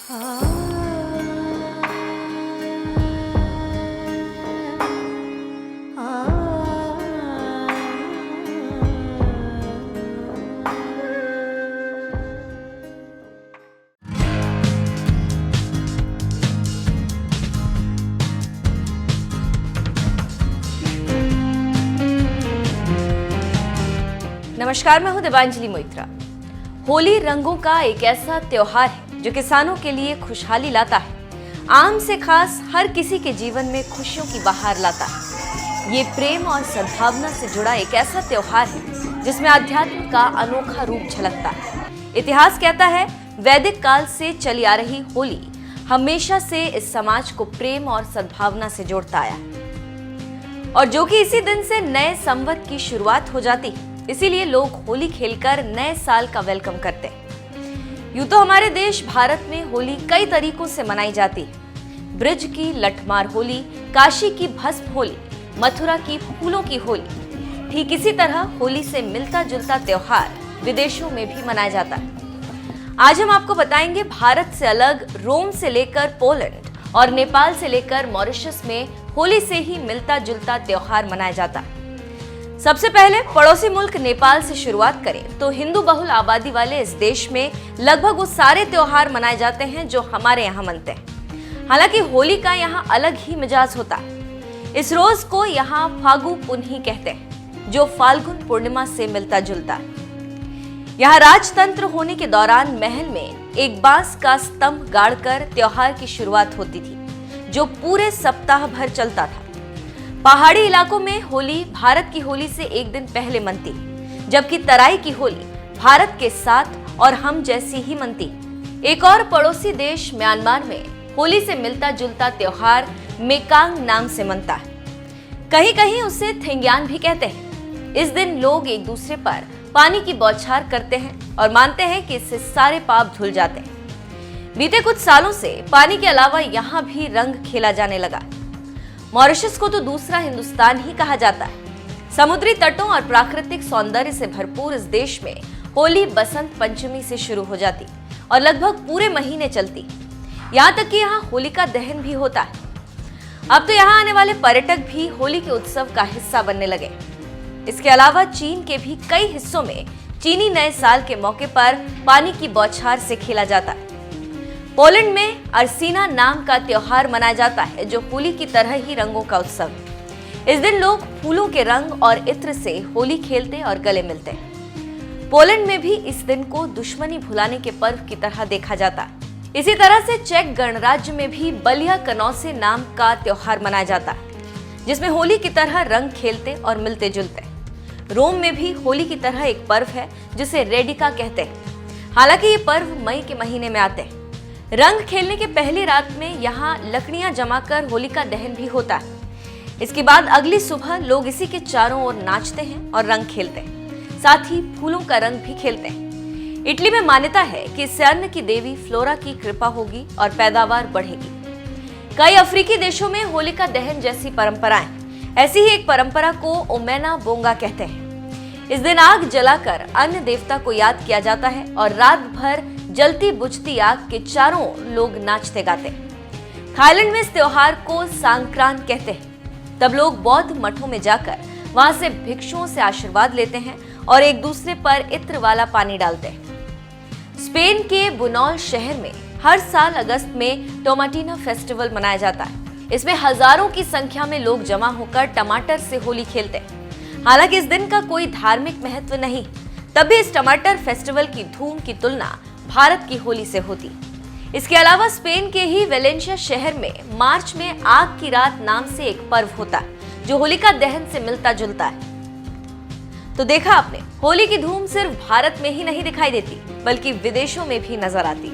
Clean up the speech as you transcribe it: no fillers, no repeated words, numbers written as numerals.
नमस्कार, मैं हूं दिव्यांजलि मोइत्रा। होली रंगों का एक ऐसा त्योहार है जो किसानों के लिए खुशहाली लाता है। आम से खास हर किसी के जीवन में खुशियों की बहार लाता है। ये प्रेम और सद्भावना से जुड़ा एक ऐसा त्योहार है जिसमें आध्यात्म का अनोखा रूप झलकता है। इतिहास कहता है वैदिक काल से चली आ रही होली हमेशा से इस समाज को प्रेम और सद्भावना से जोड़ता आया और जो कि इसी दिन से नए संवत की शुरुआत हो जाती है। इसीलिए लोग होली खेलकर नए साल का वेलकम करते हैं। यूं तो हमारे देश भारत में होली कई तरीकों से मनाई जाती है। ब्रज की लठमार होली, काशी की भस्म होली, मथुरा की फूलों की होली। ठीक इसी तरह होली से मिलता जुलता त्योहार विदेशों में भी मनाया जाता है। आज हम आपको बताएंगे भारत से अलग रोम से लेकर पोलैंड और नेपाल से लेकर मॉरिशस में होली से ही मिलता जुलता त्योहार मनाया जाता है। सबसे पहले पड़ोसी मुल्क नेपाल से शुरुआत करें तो हिंदू बहुल आबादी वाले इस देश में लगभग वो सारे त्योहार मनाए जाते हैं जो हमारे यहाँ मनते हैं। हालांकि होली का यहाँ अलग ही मिजाज होता है। इस रोज को यहाँ फागु पुन्ही कहते हैं जो फाल्गुन पूर्णिमा से मिलता जुलता है। यहाँ राजतंत्र होने के दौरान महल में एक बांस का स्तंभ गाड़कर त्योहार की शुरुआत होती थी जो पूरे सप्ताह भर चलता था। पहाड़ी इलाकों में होली भारत की होली से एक दिन पहले मनती, जबकि तराई की होली भारत के साथ और हम जैसी ही मनती। एक और पड़ोसी देश म्यांमार में होली से मिलता जुलता त्योहार मेकांग नाम से मनता है। कहीं कहीं उसे थिंग्यान भी कहते हैं। इस दिन लोग एक दूसरे पर पानी की बौछार करते हैं और मानते हैं कि इससे सारे पाप धुल जाते हैं। बीते कुछ सालों से पानी के अलावा यहाँ भी रंग खेला जाने लगा। मॉरिशस को तो दूसरा हिंदुस्तान ही कहा जाता है। समुद्री तटों और प्राकृतिक सौंदर्य से भरपूर इस देश में होली बसंत पंचमी से शुरू हो जाती और लगभग पूरे महीने चलती। यहाँ तक कि यहाँ होलिका दहन भी होता है। अब तो यहाँ आने वाले पर्यटक भी होली के उत्सव का हिस्सा बनने लगे। इसके अलावा चीन के भी कई हिस्सों में चीनी नए साल के मौके पर पानी की बौछार से खेला जाता है। पोलैंड में अर्सीना नाम का त्योहार मनाया जाता है जो होली की तरह ही रंगों का उत्सव है। इस दिन लोग फूलों के रंग और इत्र से होली खेलते और गले मिलते हैं। पोलैंड में भी इस दिन को दुश्मनी भुलाने के पर्व की तरह देखा जाता है। इसी तरह से चेक गणराज्य में भी बलिया कनौसे नाम का त्योहार मनाया जाता है जिसमें होली की तरह रंग खेलते और मिलते जुलते। रोम में भी होली की तरह एक पर्व है जिसे रेडिका कहते हैं। हालांकि ये पर्व मई के महीने में आते हैं। रंग खेलने के पहली रात में यहाँ लकड़ियां जमाकर होलिका दहन भी होता है। इसके बाद अगली सुबह लोग इसी के चारों ओर नाचते हैं और रंग खेलते हैं, साथ ही फूलों का रंग भी खेलते हैं। इटली में मान्यता है कि इससे अन्न की देवी फ्लोरा की कृपा होगी और पैदावार बढ़ेगी। कई अफ्रीकी देशों में होलिका दहन जैसी परंपराएं। ऐसी ही एक परंपरा को ओमेना बोंगा कहते हैं। इस दिन आग जलाकर अन्न देवता को याद किया जाता है और रात भर जलती बुझती आग के चारों लोग नाचते गाते। थाईलैंड में इस त्योहार को सांक्रांत कहते हैं। तब लोग बौद्ध मठों में जाकर वहां से भिक्षुओं से आशीर्वाद लेते हैं और एक दूसरे पर इत्र वाला पानी डालते हैं। स्पेन के बुनौल शहर में हर साल अगस्त में टोमाटिना फेस्टिवल मनाया जाता है। इसमें हजारों की संख्या में लोग जमा होकर टमाटर से होली खेलते हैं। हालांकि इस दिन का कोई धार्मिक महत्व नहीं, तब भी इस टमाटर फेस्टिवल की धूम की तुलना भारत की होली से होती। इसके अलावा स्पेन के ही वेलेंशिया शहर में मार्च में आग की रात नाम से एक पर्व होता है जो होलिका दहन से मिलता जुलता है। तो देखा आपने, होली की धूम सिर्फ भारत में ही नहीं दिखाई देती बल्कि विदेशों में भी नजर आती।